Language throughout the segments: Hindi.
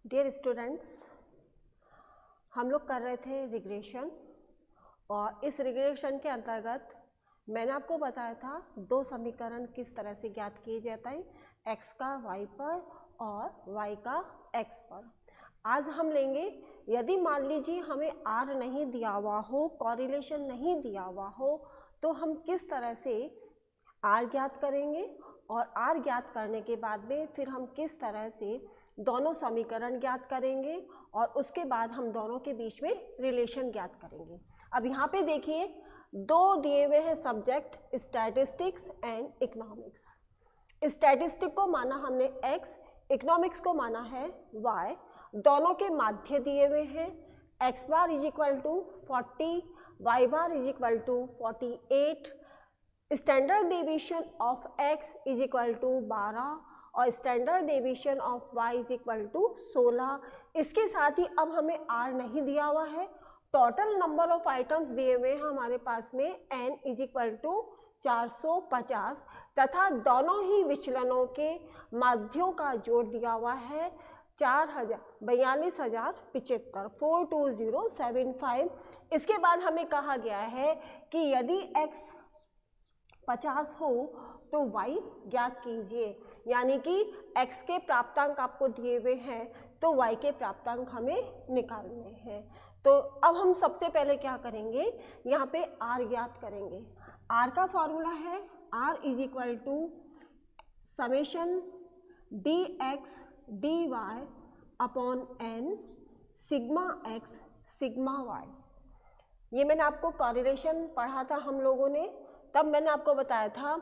डियर स्टूडेंट्स, हम लोग कर रहे थे रिग्रेशन और इस रिग्रेशन के अंतर्गत मैंने आपको बताया था दो समीकरण किस तरह से ज्ञात किए जाते हैं, x का y पर और y का x पर। आज हम लेंगे, यदि मान लीजिए हमें r नहीं दिया हुआ हो, कॉरिलेशन नहीं दिया हुआ हो, तो हम किस तरह से r ज्ञात करेंगे और r ज्ञात करने के बाद में फिर हम किस तरह से दोनों समीकरण ज्ञात करेंगे और उसके बाद हम दोनों के बीच में रिलेशन ज्ञात करेंगे। अब यहाँ पे देखिए, दो दिए हुए हैं subject, statistics and economics. Statistic को माना हमने x, इकोनॉमिक्स को माना है y। दोनों के माध्य दिए हुए हैं, x bar is equal to 40, y bar is equal to 48, standard deviation of x is equal to 12 और standard deviation of y is equal to 16। इसके साथ ही अब हमें r नहीं दिया हुआ है, टोटल नंबर ऑफ आइटम्स दिए हुए हैं हमारे पास में n इज इक्वल टू 450 तथा दोनों ही विचलनों के माध्यों का जोड़ दिया हुआ है 42,075, 42075। इसके बाद हमें कहा गया है कि यदि x 50 हो तो y ज्ञात कीजिए, यानी कि x के प्राप्तांक आपको दिए हुए हैं तो y के प्राप्तांक हमें निकालने हैं। तो अब हम सबसे पहले क्या करेंगे, यहाँ पे r ज्ञात करेंगे। r का फॉर्मूला है r is equal to summation dx dy upon n sigma x sigma y। ये मैंने आपको कॉरिलेशन पढ़ा था हम लोगों ने, तब मैंने आपको बताया था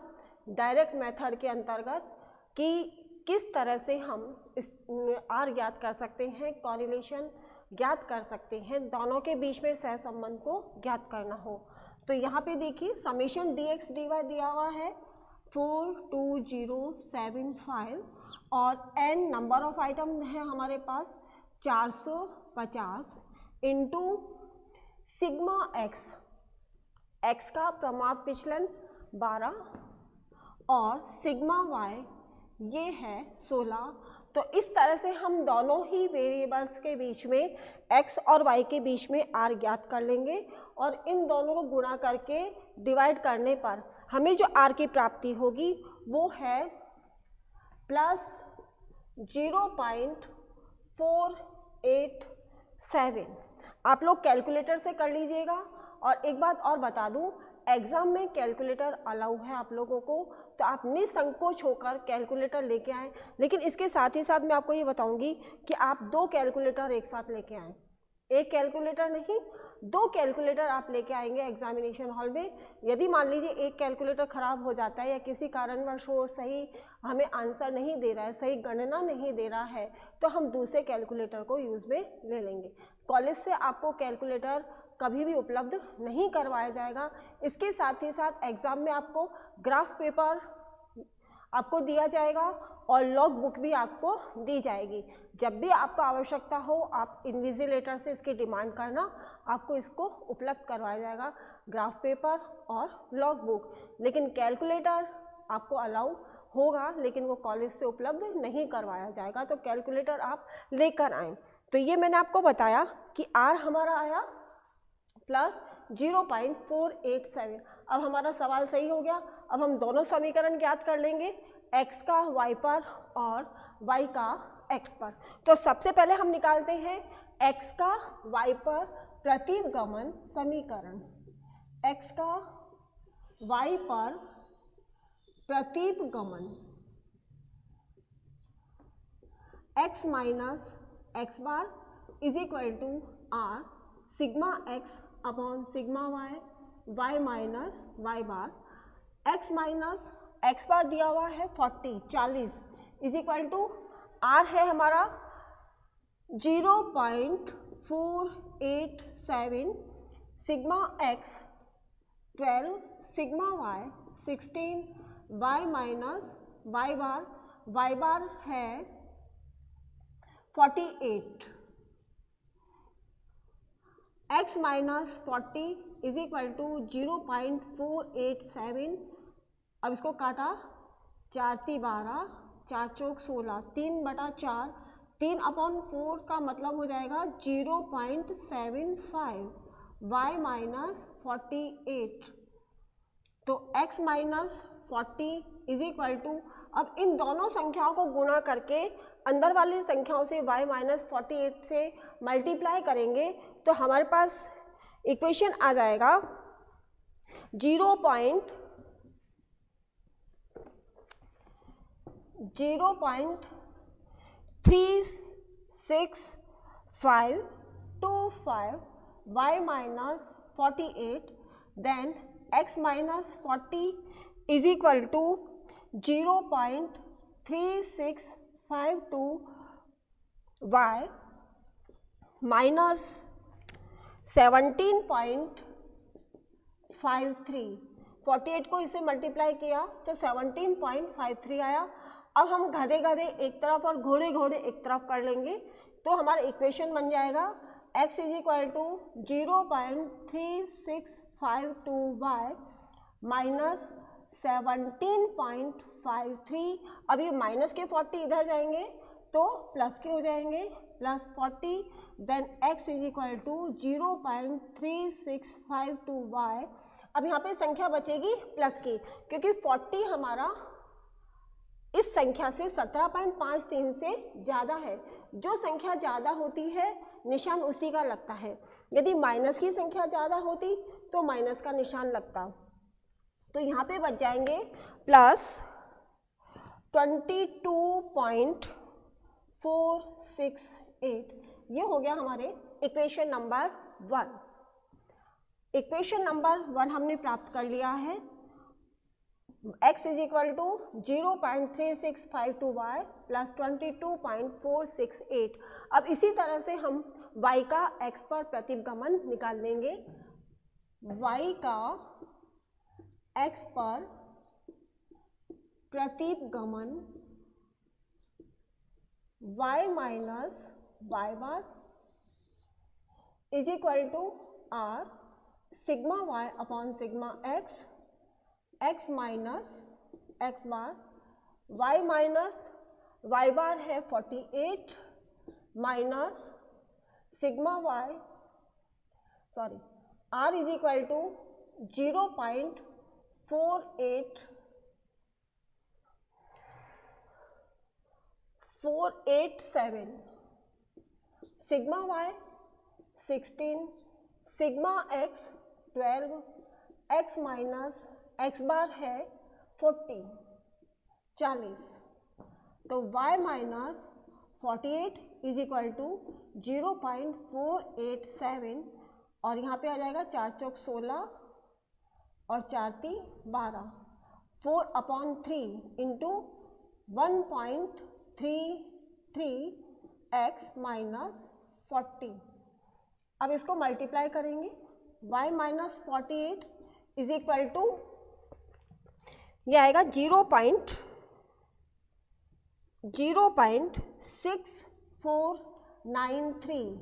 डायरेक्ट मेथड के अंतर्गत कि किस तरह से हम इस r ज्ञात कर सकते हैं, कॉरिलेशन ज्ञात कर सकते हैं, दोनों के बीच में सहसंबंध को ज्ञात करना हो। तो यहाँ पे देखिए समेशन dx dy दिया हुआ है 42075 और n नंबर ऑफ आइटम है हमारे पास 450 इंटू सिग्मा x, x का प्रमाप विचलन 12 और सिग्मा y ये है 16। तो इस तरह से हम दोनों ही वेरिएबल्स के बीच में x और y के बीच में r ज्ञात कर लेंगे और इन दोनों को गुणा करके डिवाइड करने पर हमें जो r की प्राप्ति होगी वो है प्लस 0.487। आप लोग कैलकुलेटर से कर लीजिएगा। और एक बात और बता दूं, एग्जाम में कैलकुलेटर अलाउ है आप लोगों को, तो आप निसंकोच होकर कैलकुलेटर लेके आएँ। लेकिन इसके साथ ही साथ मैं आपको ये बताऊंगी कि आप दो कैलकुलेटर एक साथ लेके आएँ, एक कैलकुलेटर नहीं, दो कैलकुलेटर आप लेके आएंगे एग्जामिनेशन हॉल में। यदि मान लीजिए एक कैलकुलेटर ख़राब हो जाता है या किसी कारणवश वो सही हमें आंसर नहीं दे रहा है, सही गणना नहीं दे रहा है, तो हम दूसरे कैलकुलेटर को यूज़ में ले लेंगे। कॉलेज से आपको कैलकुलेटर कभी भी उपलब्ध नहीं करवाया जाएगा। इसके साथ ही साथ एग्ज़ाम में आपको ग्राफ पेपर आपको दिया जाएगा और लॉग बुक भी आपको दी जाएगी। जब भी आपको आवश्यकता हो आप इन्विजिलेटर से इसकी डिमांड करना, आपको इसको उपलब्ध करवाया जाएगा, ग्राफ पेपर और लॉग बुक। लेकिन कैलकुलेटर आपको अलाउ होगा, लेकिन वो कॉलेज से उपलब्ध नहीं करवाया जाएगा। तो कैलकुलेटर आप लेकर आएँ। तो ये मैंने आपको बताया कि r हमारा आया प्लस 0.487। अब हमारा सवाल सही हो गया। अब हम दोनों समीकरण ज्ञात कर लेंगे, x का y पर और y का x पर। तो सबसे पहले हम निकालते हैं x का y पर प्रतिगमन समीकरण। x का y पर प्रतिगमन x minus x bar is equal to r sigma x upon sigma y, y minus y bar. x minus x bar दिया हुआ है 40 इज इक्वल टू r है हमारा 0.487, sigma x 12, sigma y 16, y minus y bar है 48। x minus 40 is equal to 0.487। अब इसको काटा, 4 × 12, 4 × 16, 3/4, 3/4 का मतलब हो जाएगा 0.75 y माइनस 48। तो x minus 40 is equal to, अब इन दोनों संख्याओं को गुणा करके अंदर वाली संख्याओं से y माइनस 48 से मल्टीप्लाई करेंगे तो हमारे पास इक्वेशन आ जाएगा 0.36525 y minus 48, then x minus 40 is equal to 0.3652 y minus 17.53। 48 को इससे मल्टीप्लाई किया तो 17.53 आया। अब हम गधे गधे एक तरफ और घोड़े घोड़े एक तरफ कर लेंगे तो हमारा इक्वेशन बन जाएगा x is equal to 0.3652 y minus 17.53। अब ये माइनस के 40 इधर जाएंगे तो प्लस के हो जाएंगे, plus 40, then x is equal to 0.3652 y। अब यहाँ पे संख्या बचेगी प्लस की, क्योंकि 40 हमारा इस संख्या से 17.53 से ज़्यादा है। जो संख्या ज़्यादा होती है निशान उसी का लगता है। यदि माइनस की संख्या ज़्यादा होती तो माइनस का निशान लगता। तो यहाँ पे बच जाएंगे प्लस 22.468। ये हो गया हमारे इक्वेशन नंबर 1। इक्वेशन नंबर 1 हमने प्राप्त कर लिया है। x is equal to 0.3652 y plus 22.468। अब इसी तरह से हम y का x पर प्रतिगमन निकाल लेंगे। y का x पर प्रतिगमन y minus y bar is equal to r sigma y upon sigma x, x minus x bar, y minus y bar है 48 minus sigma y, sorry r is equal to 0.487, sigma y 16, sigma x 12, x minus x bar है 40। तो y minus 48 is equal to 0.487 और यहाँ पे आ जाएगा 4 चौक 16 और 4 ती 12, 4/3 इंटू 1.33x माइनस 40। अब इसको मल्टीप्लाई करेंगे, y minus 48 is equal to, ये आएगा 0.6493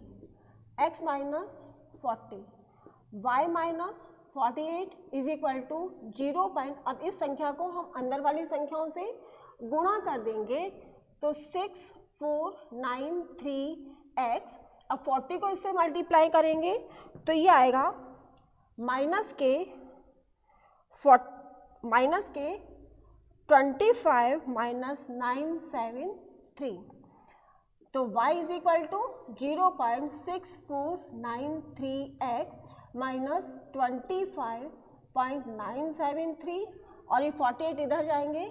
x minus 40, y minus 48 is equal to 0. अब इस संख्या को हम अंदर वाली संख्याओं से गुणा कर देंगे तो 6493x, अब 40 को इससे मल्टीप्लाई करेंगे तो ये आएगा माइनस के 25 माइनस 973। तो y is equal to 0.6493x minus 25.973 और ये 48 इधर जाएंगे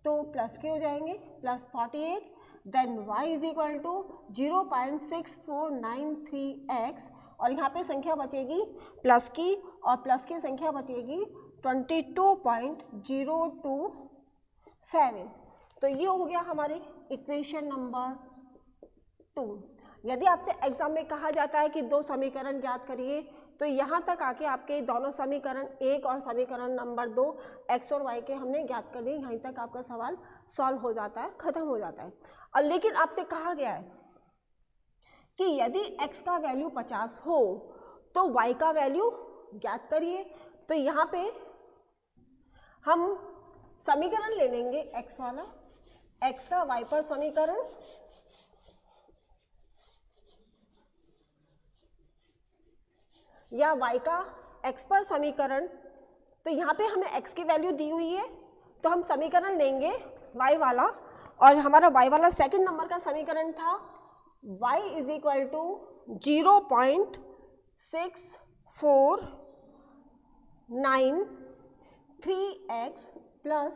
तो प्लस के हो जाएंगे, plus 48, then y is equal to 0.6493x और यहाँ पे संख्या बचेगी प्लस की और प्लस की संख्या बचेगी 22.027। तो ये हो गया हमारे इक्वेशन नंबर 2। यदि आपसे एग्जाम में कहा जाता है कि 2 समीकरण ज्ञात करिए तो यहाँ तक आके आपके दोनों समीकरण 1 और समीकरण नंबर 2 x और y के हमने ज्ञात कर दिए। यहीं तक आपका सवाल सॉल्व हो जाता है, खत्म हो जाता है। और लेकिन आपसे कहा गया है कि यदि x का वैल्यू 50 हो तो y का वैल्यू ज्ञात करिए। तो यहाँ पे हम समीकरण ले लेंगे x वाला, x का y पर समीकरण या y का x पर समीकरण, तो यहाँ पे हमें x की वैल्यू दी हुई है तो हम समीकरण लेंगे y वाला, और हमारा y वाला सेकंड नंबर का समीकरण था y is equal to 0.6493x plus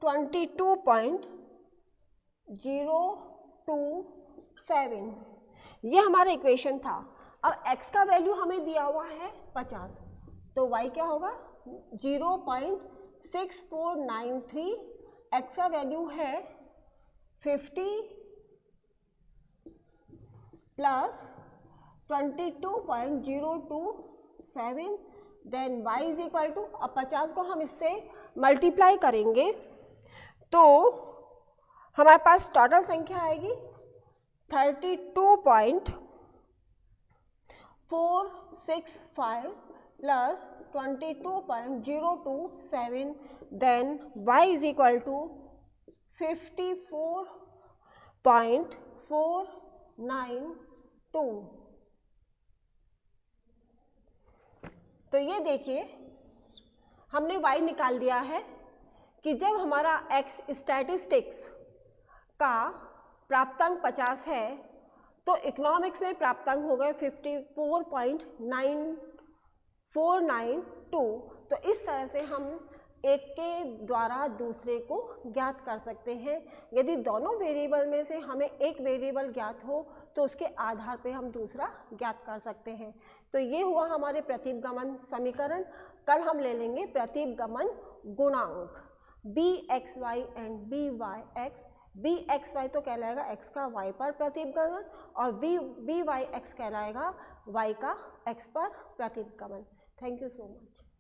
22.027, ये हमारा इक्वेशन था। अब x का वैल्यू हमें दिया हुआ है 50, तो y क्या होगा 0.6493, x का वैल्यू है 50 plus 22.027, then y is equal to, अब 50 को हम इससे मल्टीप्लाई करेंगे तो हमारे पास टोटल संख्या आएगी 32.465 plus 22.027, then y is equal to 54.492। तो ये देखिए हमने y निकाल दिया है कि जब हमारा x स्टैटिस्टिक्स का प्राप्तांक 50 है तो इकोनॉमिक्स में प्राप्तांक हो गए 54.9492। तो इस तरह से हम एक के द्वारा दूसरे को ज्ञात कर सकते हैं। यदि दोनों वेरिएबल में से हमें एक वेरिएबल ज्ञात हो तो उसके आधार पे हम दूसरा ज्ञात कर सकते हैं। तो ये हुआ हमारे प्रतीपगमन समीकरण। कल हम ले लेंगे प्रतीपगमन गुणांक bxy एंड byx। bxy तो कहलाएगा x का y पर प्रतीपगमन और byx कहलाएगा y का x पर प्रतीपगमन। Thank you so much.